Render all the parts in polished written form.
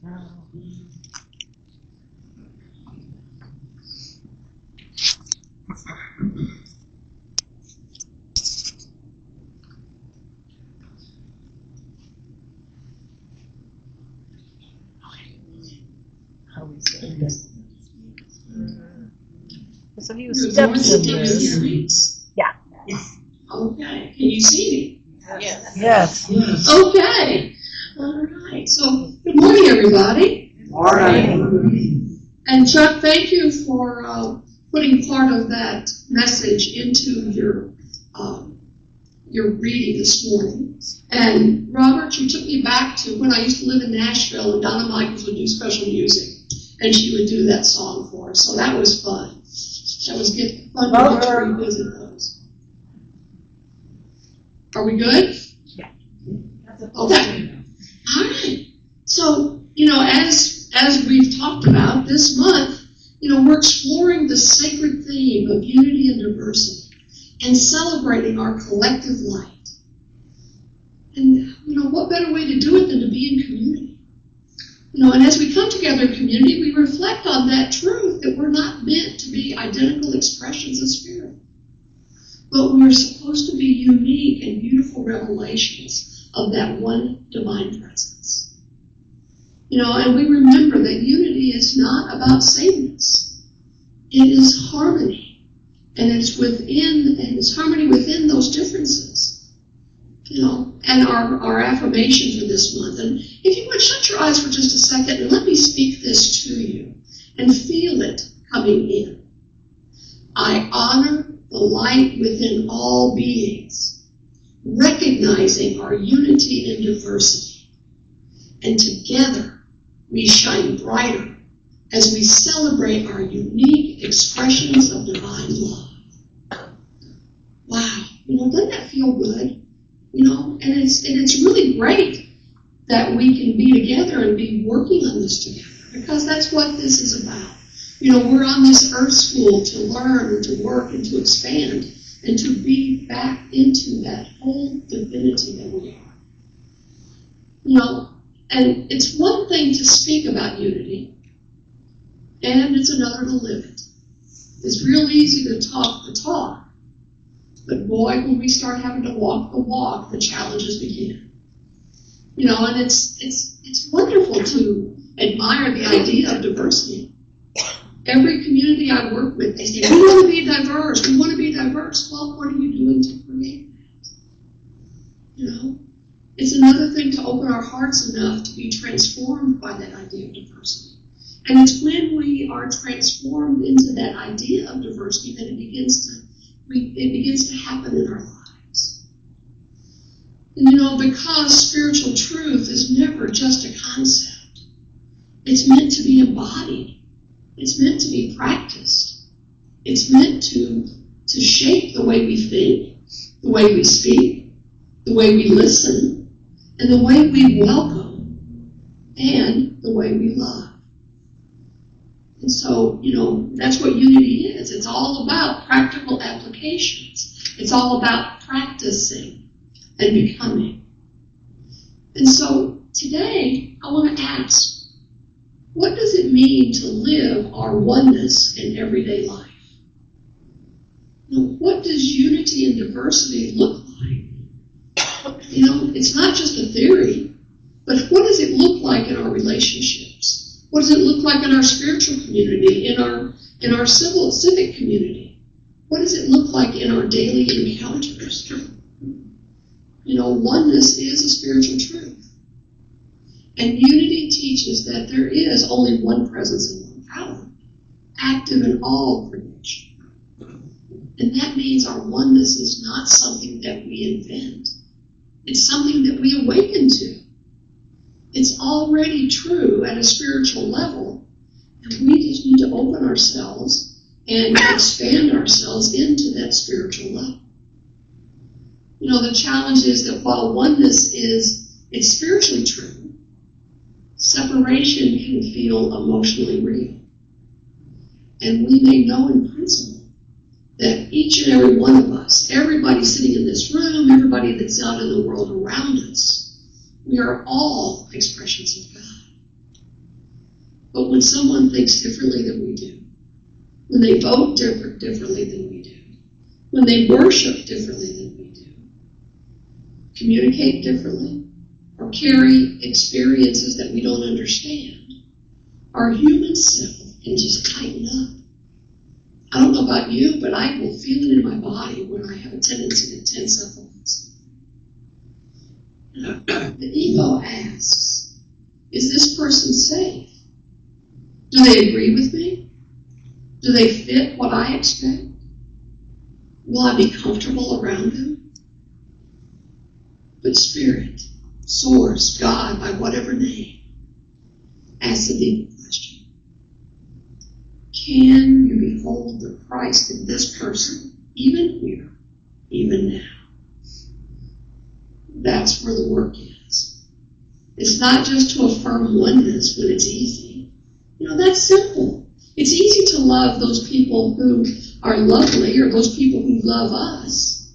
There's a few steps in this. Yeah. Okay. Can you see me? Yes. Okay. All right. So, good morning, everybody. Morning. And Chuck, thank you for putting part of that message into your reading this morning. And Robert, you took me back to when I used to live in Nashville, and Donna Michaels would do special music, and she would do that song for us. So that was fun. That was fun to revisit those. Are we good? Yeah. Okay. All right. So, as we've talked about this month, we're exploring the sacred theme of unity and diversity and celebrating our collective light. And, what better way to do it than to be in community? And as we come together in community, we reflect on that truth that we're not meant to be identical expressions of spirit, but we're supposed to be unique and beautiful revelations of that one divine presence. And we remember that unity is not about sameness. It is harmony. And it's harmony within those differences. And our affirmation for this month. And if you would, shut your eyes for just a second and let me speak this to you and feel it coming in. I honor the light within all beings, recognizing our unity and diversity. And together we shine brighter as we celebrate our unique expressions of divine love. Wow, doesn't that feel good? And it's really great that we can be together and be working on this together, because that's what this is about. We're on this earth school to learn and to work and to expand and to be back into that whole divinity that we are. And it's one thing to speak about unity, and it's another to live it. It's real easy to talk the talk, but boy, when we start having to walk the walk, the challenges begin. And it's wonderful to admire the idea of diversity. Every community I work with, they say, we want to be diverse, we want to be diverse. Well, what are you doing to create that? It's another thing to open our hearts enough to be transformed by that idea of diversity. And it's when we are transformed into that idea of diversity that it begins to happen in our lives. And because spiritual truth is never just a concept. It's meant to be embodied. It's meant to be practiced. It's meant to shape the way we think, the way we speak, the way we listen, and the way we welcome, and the way we love. And so, that's what unity is. It's all about practical applications. It's all about practicing and becoming. And so, today, I want to ask, what does it mean to live our oneness in everyday life? What does unity and diversity look like? It's not just a theory, but what does it look like in our relationships? What does it look like in our spiritual community, in our civic community? What does it look like in our daily encounters? Oneness is a spiritual truth. And unity teaches that there is only one presence and one power, active in all creation. And that means our oneness is not something that we invent. It's something that we awaken to. It's already true at a spiritual level, and we just need to open ourselves and expand ourselves into that spiritual level. The challenge is that while oneness is spiritually true, separation can feel emotionally real. And we may know in principle that each and every one of us, everybody sitting in this room, everybody that's out in the world around us, we are all expressions of God. But when someone thinks differently than we do, when they vote differently than we do, when they worship differently than we do, communicate differently, or carry experiences that we don't understand, our human self can just tighten up. I don't know about you, but I will feel it in my body when I have a tendency to tense up on this. The ego asks, is this person safe? Do they agree with me? Do they fit what I expect? Will I be comfortable around them? But Spirit, Source, God, by whatever name, asks a deeper question. Can you behold the Christ in this person, even here, even now? That's where the work is. It's not just to affirm oneness when it's easy. That's simple. It's easy to love those people who are lovely or those people who love us.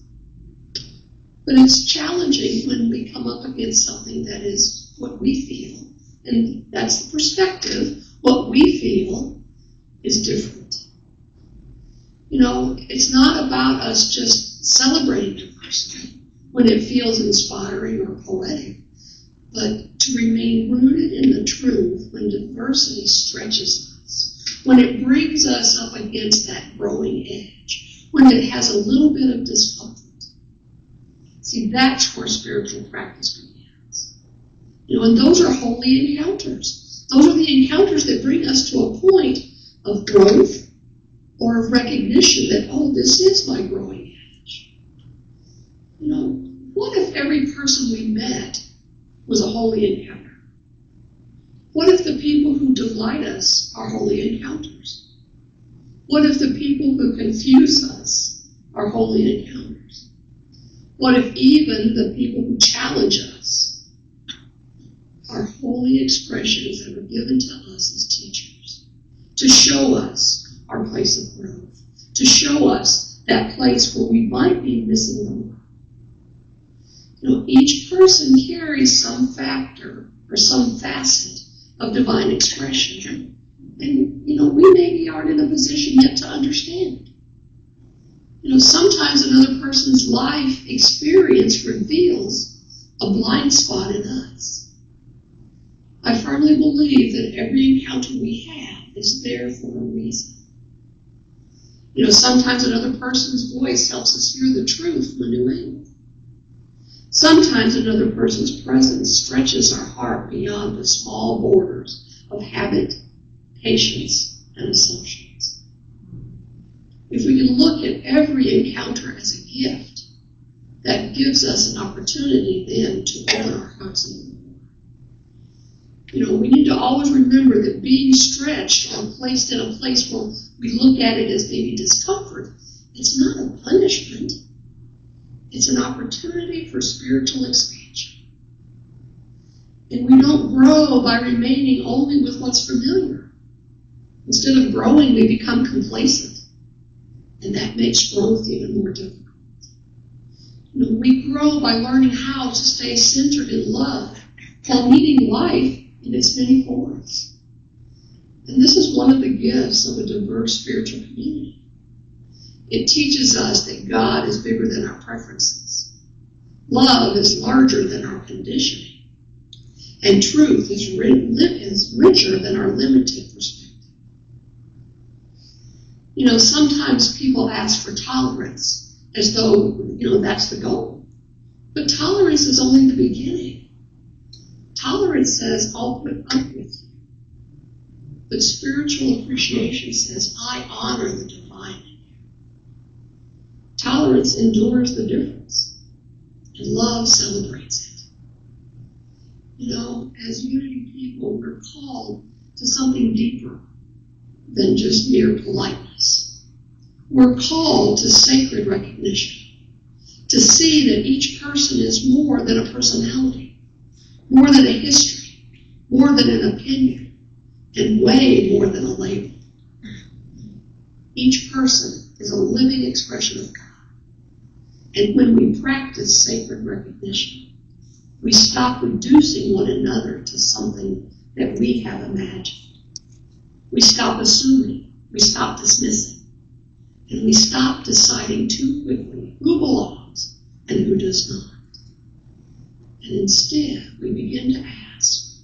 But it's challenging when we come up against something that is what we feel. And that's the perspective. What we feel is different. It's not about us just celebrating a person when it feels inspiring or poetic, but to remain rooted in the truth when diversity stretches us, when it brings us up against that growing edge, when it has a little bit of discomfort. See, that's where spiritual practice begins. And those are holy encounters. Those are the encounters that bring us to a point of growth or of recognition that, this is my growing edge. What if every person we met was a holy encounter? What if the people who delight us are holy encounters? What if the people who confuse us are holy encounters? What if even the people who challenge us are holy expressions that are given to us as teachers to show us our place of growth, to show us that place where we might be missing the mark? Each person carries some factor or some facet of divine expression. And, we maybe aren't in a position yet to understand. Sometimes another person's life experience reveals a blind spot in us. I firmly believe that every encounter we have is there for a reason. Sometimes another person's voice helps us hear the truth from a new angle. Sometimes another person's presence stretches our heart beyond the small borders of habit, patience, and assumptions. If we can look at every encounter as a gift, that gives us an opportunity then to open our hearts a little more. We need to always remember that being stretched or placed in a place where we look at it as maybe discomfort, it's not a punishment. It's an opportunity for spiritual expansion. And we don't grow by remaining only with what's familiar. Instead of growing, we become complacent. And that makes growth even more difficult. We grow by learning how to stay centered in love while meeting life in its many forms. And this is one of the gifts of a diverse spiritual community. It teaches us that God is bigger than our preferences. Love is larger than our conditioning. And truth is richer than our limited perspective. Sometimes people ask for tolerance as though, that's the goal. But tolerance is only the beginning. Tolerance says, I'll put up with you. But spiritual appreciation says, I honor the divine. Tolerance endures the difference, and love celebrates it. As unity people, we're called to something deeper than just mere politeness. We're called to sacred recognition, to see that each person is more than a personality, more than a history, more than an opinion, and way more than a label. Each person is a living expression of God. And when we practice sacred recognition, we stop reducing one another to something that we have imagined. We stop assuming. We stop dismissing. And we stop deciding too quickly who belongs and who does not. And instead, we begin to ask,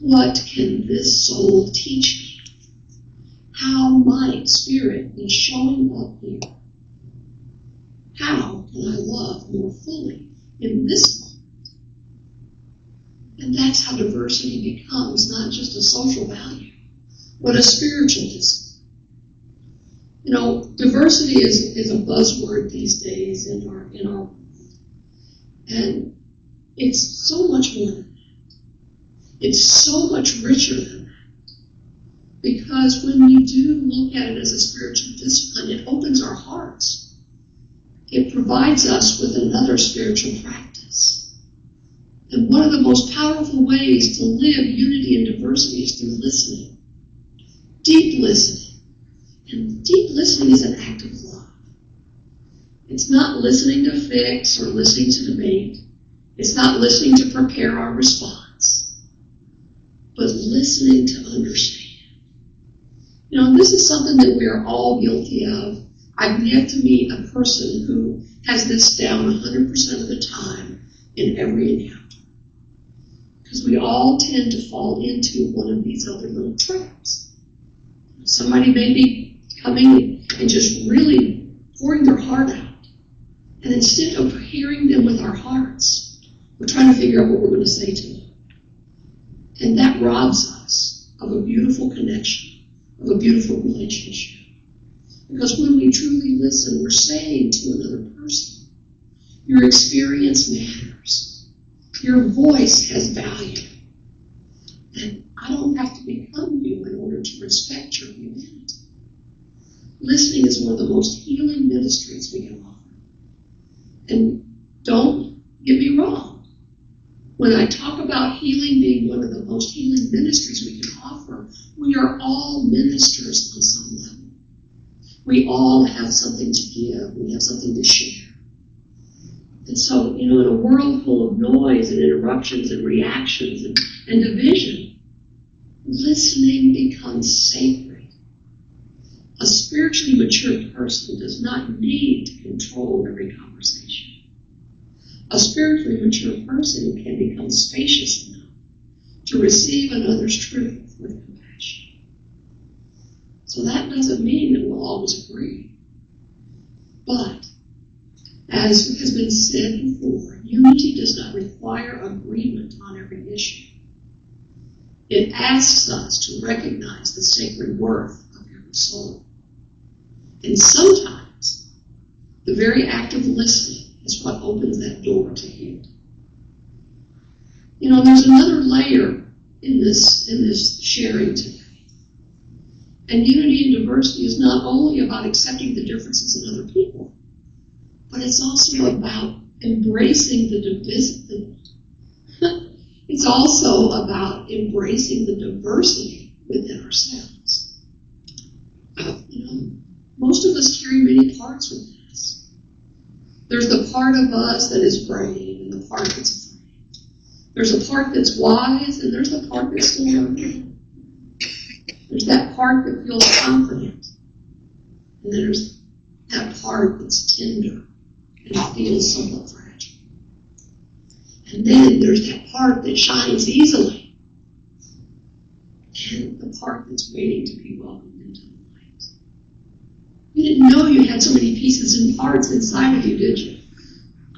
what can this soul teach me? How might Spirit be showing up here? How can I love more fully in this moment? And that's how diversity becomes not just a social value, but a spiritual discipline. You know, diversity is a buzzword these days in our world. And it's so much more than that. It's so much richer than that. Because when we do look at it as a spiritual discipline, it opens our hearts. It provides us with another spiritual practice. And one of the most powerful ways to live unity and diversity is through listening. Deep listening. And deep listening is an act of love. It's not listening to fix or listening to debate. It's not listening to prepare our response, but listening to understand. You know, this is something that we are all guilty of. I've yet to meet a person who has this down 100% of the time in every encounter. Because we all tend to fall into one of these other little traps. Somebody may be coming and just really pouring their heart out. And instead of hearing them with our hearts, we're trying to figure out what we're going to say to them. And that robs us of a beautiful connection, of a beautiful relationship. Because when we truly listen, we're saying to another person, your experience matters. Your voice has value. And I don't have to become you in order to respect your humanity. Listening is one of the most healing ministries we can offer. And don't get me wrong. When I talk about healing being one of the most healing ministries we can offer, we are all ministers on some level. We all have something to give. We have something to share. And so, you know, in a world full of noise and interruptions and reactions and division, listening becomes sacred. A spiritually mature person does not need to control every conversation. A spiritually mature person can become spacious enough to receive another's truth with compassion. So that doesn't mean that we'll always agree. But, as has been said before, unity does not require agreement on every issue. It asks us to recognize the sacred worth of every soul. And sometimes, the very act of listening is what opens that door to healing. You know, there's another layer in this sharing today. And unity and diversity is not only about accepting the differences in other people, but it's also about embracing the diversity. It's also about embracing the diversity within ourselves. You know, most of us carry many parts with us. There's the part of us that is brave and the part that's afraid. There's a part that's wise and there's the part that's still learning. There's that part that feels confident. And there's that part that's tender and feels somewhat fragile. And then there's that part that shines easily. And the part that's waiting to be welcomed into the light. You didn't know you had so many pieces and parts inside of you, did you?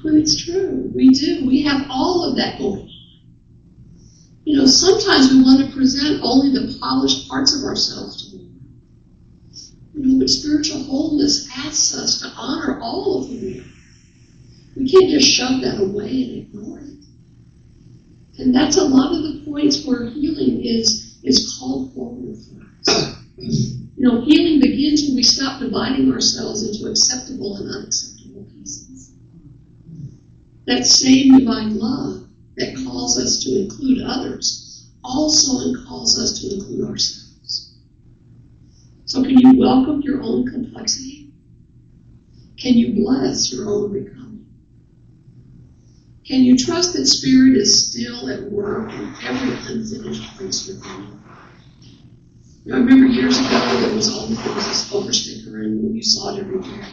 Well, it's true. We do. We have all of that going on. You know, sometimes we want to present only the polished parts of ourselves to the world. You know, but spiritual wholeness asks us to honor all of who we are. We can't just shove that away and ignore it. And that's a lot of the points where healing is called forward for us. You know, healing begins when we stop dividing ourselves into acceptable and unacceptable pieces. That same divine love that calls us to include others also calls us to include ourselves. So can you welcome your own complexity? Can you bless your own becoming? Can you trust that Spirit is still at work in every unfinished place within you? I remember years ago there was this over sticker, and you saw it everywhere.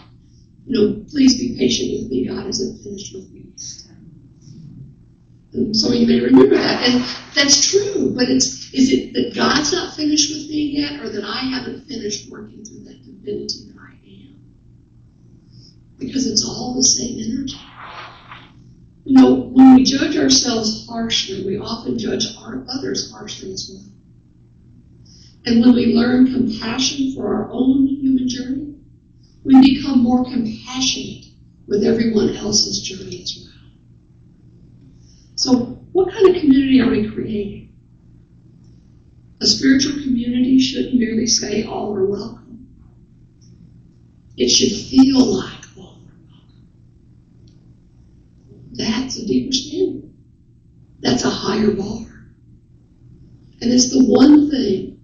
Please be patient with me. God isn't finished with me. And some of you may remember that, and that's true. But is it that God's not finished with me yet, or that I haven't finished working through that divinity that I am? Because it's all the same energy. When we judge ourselves harshly, we often judge others harshly as well. And when we learn compassion for our own human journey, we become more compassionate with everyone else's journey as well. So, what kind of community are we creating? A spiritual community shouldn't merely say all are welcome. It should feel like all are welcome. That's a deeper standard. That's a higher bar. And it's the one thing,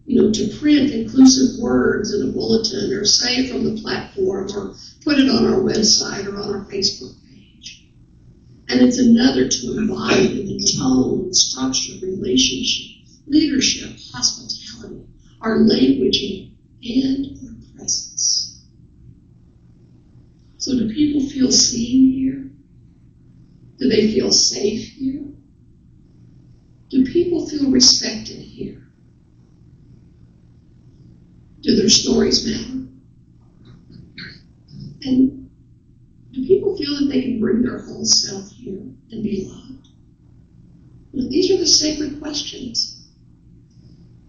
to print inclusive words in a bulletin or say it from the platform or put it on our website or on our Facebook page. And it's another to embody it in tone, structure, relationship, leadership, hospitality, our languaging, and our presence. So do people feel seen here? Do they feel safe here? Do people feel respected here? Do their stories matter? And do people feel that they can bring their whole self here and be loved? These are the sacred questions.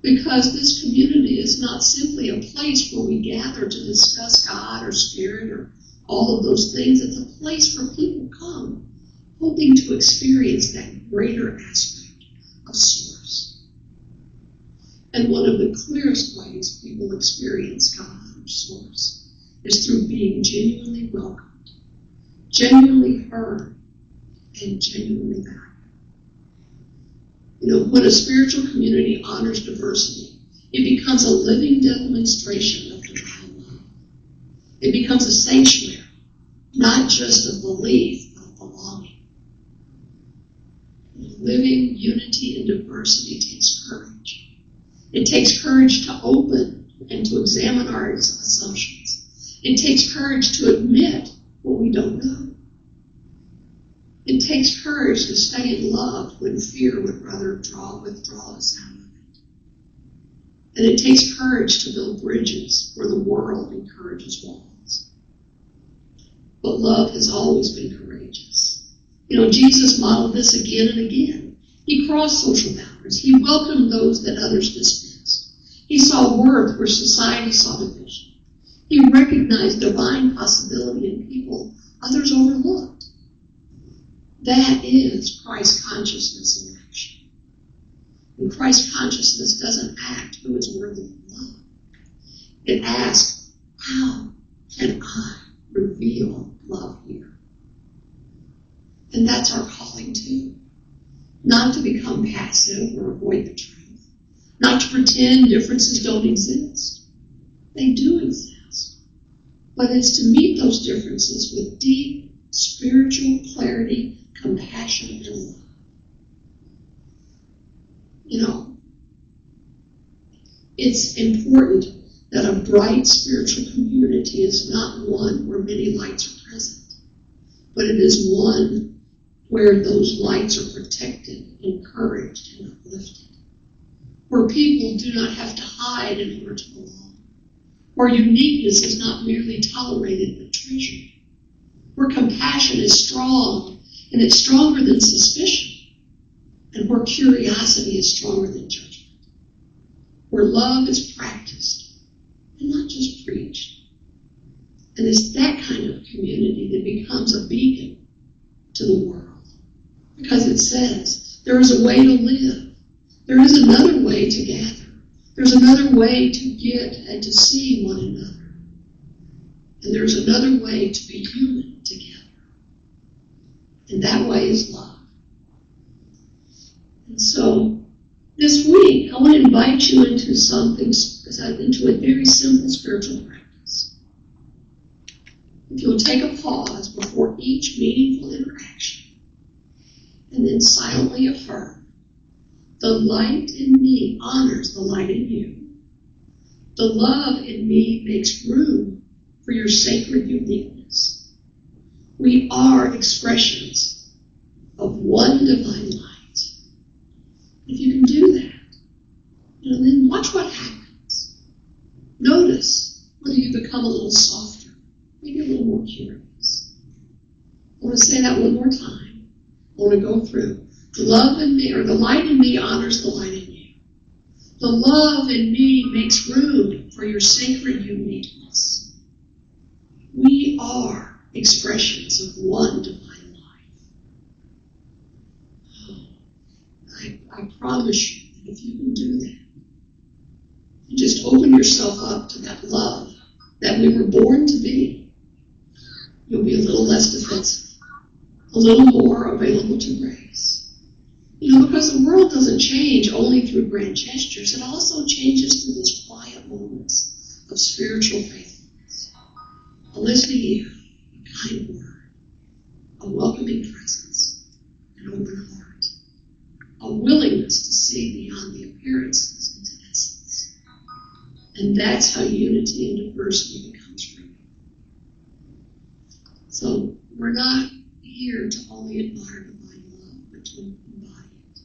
Because this community is not simply a place where we gather to discuss God or Spirit or all of those things. It's a place where people come hoping to experience that greater aspect of Source. And one of the clearest ways people experience God or Source is through being genuinely welcomed, genuinely heard, and genuinely valued. When a spiritual community honors diversity, it becomes a living demonstration of divine love. It becomes a sanctuary, not just of belief, but of belonging. Living unity and diversity takes courage. It takes courage to open and to examine our assumptions. It takes courage to admit what we don't know. It takes courage to stay in love when fear would rather withdraw us out of it. And it takes courage to build bridges where the world encourages walls. But love has always been courageous. Jesus modeled this again and again. He crossed social boundaries. He welcomed those that others dismissed. He saw worth where society saw division. He recognized divine possibility in people others overlooked. That is Christ consciousness in action. And Christ consciousness doesn't act who is worthy of love. It asks, how can I reveal love here? And that's our calling too. Not to become passive or avoid the truth. Not to pretend differences don't exist. They do exist. But it's to meet those differences with deep spiritual clarity, compassion, and love. It's important that a bright spiritual community is not one where many lights are present, but it is one where those lights are protected, encouraged, and uplifted. Where people do not have to hide in order to belong. Where uniqueness is not merely tolerated but treasured. Where compassion is strong, and it's stronger than suspicion. And where curiosity is stronger than judgment. Where love is practiced, and not just preached. And it's that kind of community that becomes a beacon to the world. Because it says, there is a way to live. There is another way to gather. There's another way to get and to see one another. And there's another way to be human together. And that way is love. And so, this week, I want to invite you into into a very simple spiritual practice. If you'll take a pause before each meaningful interaction, and then silently affirm, the light in me honors the light in you, The love in me makes room for your sacred uniqueness. We are expressions of one divine light. If you can do that, then watch what happens. Notice whether you become a little softer, maybe a little more curious. I want to say that one more time. I want to go through. The love in me, or the light in me, honors the light in you. The love in me makes room for your sacred uniqueness. We are expressions of one divine life. I promise you that if you can do that, you just open yourself up to that love that we were born to be, you'll be a little less defensive, a little more available to grace. Because the world doesn't change only through grand gestures. It also changes through those quiet moments of spiritual faithfulness. A listening ear, a kind word, a welcoming presence, an open heart, a willingness to see beyond the appearances into essence. And that's how unity and diversity becomes real. So we're not here to only admire divine love, but to embody it.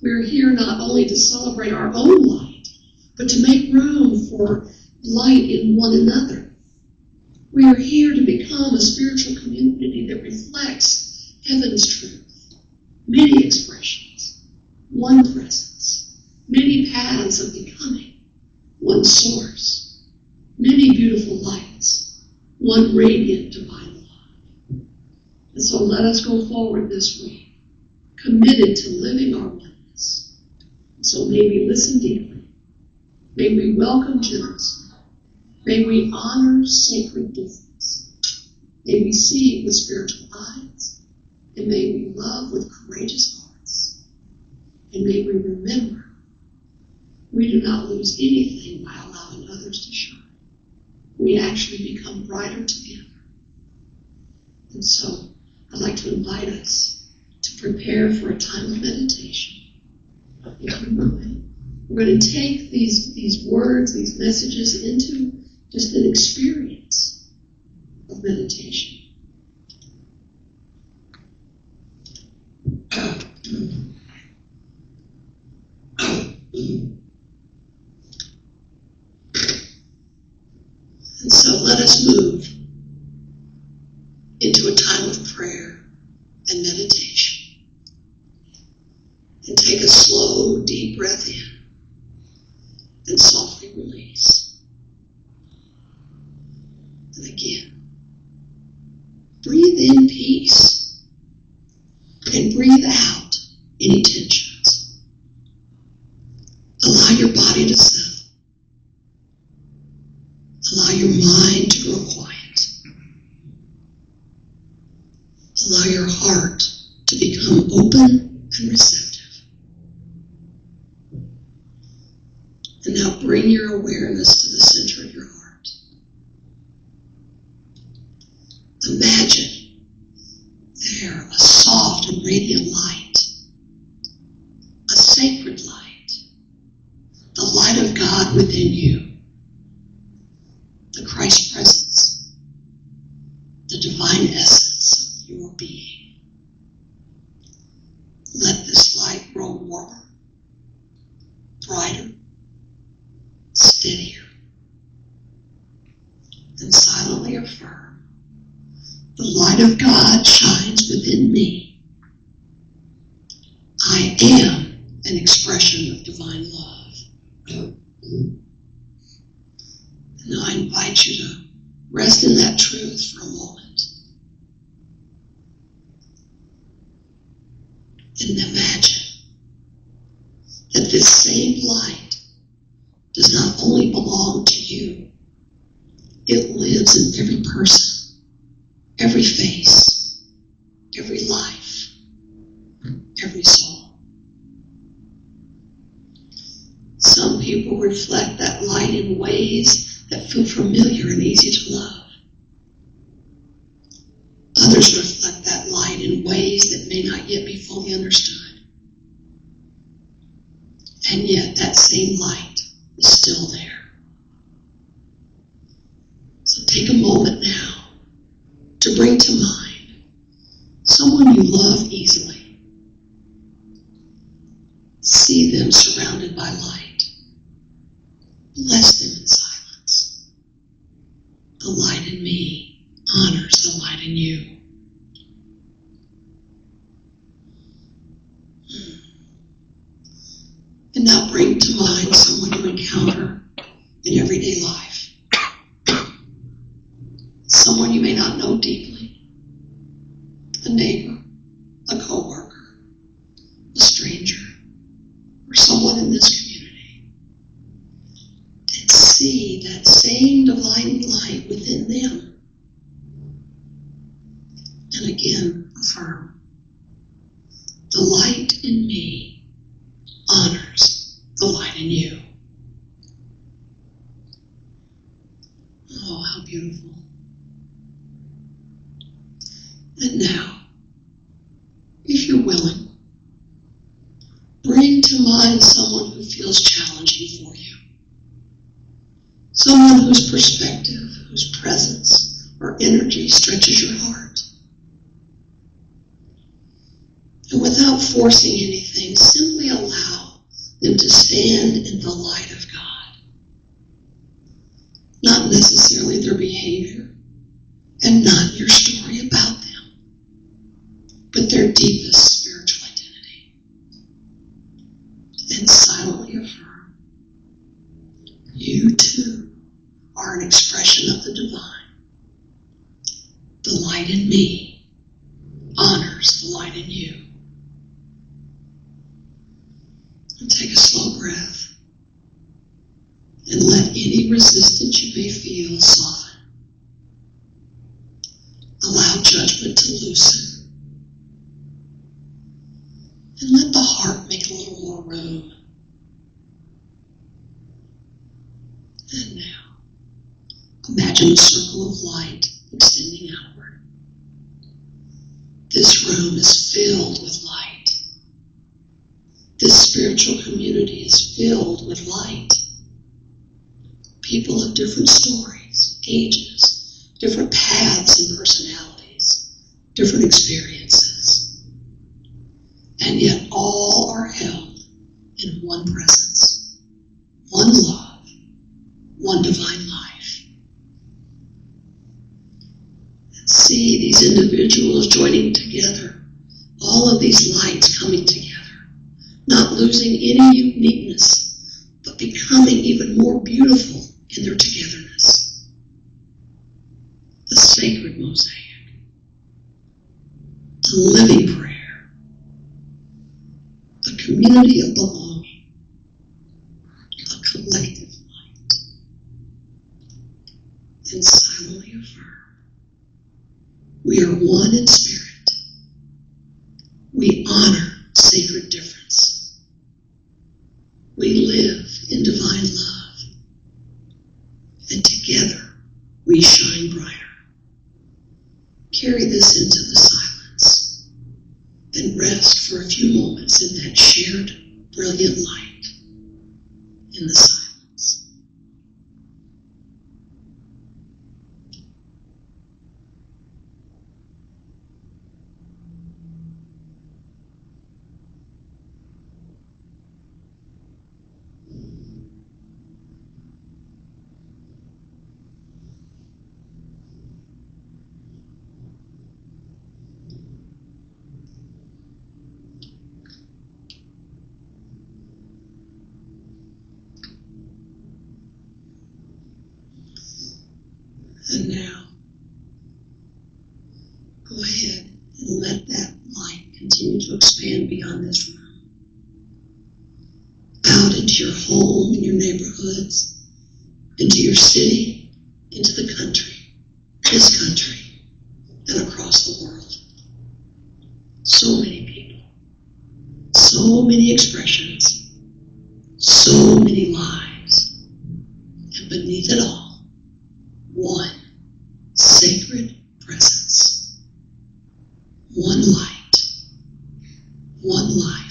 We're here not only to celebrate our own light, but to make room for light in one another. We are here to become a spiritual community that reflects heaven's truth. Many expressions, one presence, many paths of becoming, one source, many beautiful lights, one radiant divine love. And so let us go forward this week, committed to living our oneness. So may we listen deeply. May we welcome generously. May we honor sacred difference. May we see with spiritual eyes. And may we love with courageous hearts. And may we remember we do not lose anything by allowing others to shine. We actually become brighter together. And so I'd like to invite us to prepare for a time of meditation. If you would. We're going to take these words, these messages into just an experience of meditation. And so let us move into a time of prayer and meditation. And take a slow, deep breath in and softly release. And again, breathe in peace and breathe out any tensions. Allow your body to settle. Allow your mind to grow quiet. Allow your heart to become open and receptive. And now bring your awareness to the center of your heart. Imagine there a soft and radiant light, a sacred light, the light of God within you, the Christ presence, the divine essence of your being. Let this light grow warmer, brighter, steadier, and silently affirm, the light of God shines within me. I am an expression of divine love. Now I invite you to rest in that truth for a moment. And imagine that this same light does not only belong to you, it lives in every person, every face, every life, every soul. Some people reflect that light in ways that feel familiar and easy to love. Others reflect that light in ways that may not yet be fully understood. And yet that same light is still there. Take a moment now to bring to mind someone you love easily. See them surrounded by light. Bless them in silence. The light in me honors the light in you. And now bring to mind someone you encounter in everyday life. Someone you may not know deeply. A neighbor, a coworker, a stranger, or someone in this community. And see that same divine light within them. And again, affirm, the light in me honors the light in you. Oh, how beautiful. And now, if you're willing, bring to mind someone who feels challenging for you. Someone whose perspective, whose presence or energy stretches your heart. And without forcing anything, simply allow them to stand in the light of God. Not necessarily their behavior, and not your story about them, but their deepest spiritual identity. And silently affirm, you too are an expression of the divine. The light in me honors the light in you. And take a slow breath and let any resistance you may feel soften. Allow judgment to loosen. And let the heart make a little more room. And now, imagine a circle of light extending outward. This room is filled with light. This spiritual community is filled with light. People of different stories, ages, different paths and personalities, different experiences. And yet all are held in one presence, one love, one divine life. And see these individuals joining together, all of these lights coming together. Not losing any uniqueness, but becoming even more beautiful in their togetherness. A sacred mosaic, a living prayer, a community of belonging, a collective light. And silently affirm, we are one in spirit. We honor sacred difference. We live in divine love, and together we shine brighter. Carry this into the silence and rest for a few moments in that shared brilliant light in the silence. And now, go ahead and let that light continue to expand beyond this room. Out into your home, in your neighborhoods, into your city, into the country, this country, and across the world. So many people, so many expressions, so many lives, and beneath it all, one sacred presence, one light, one life.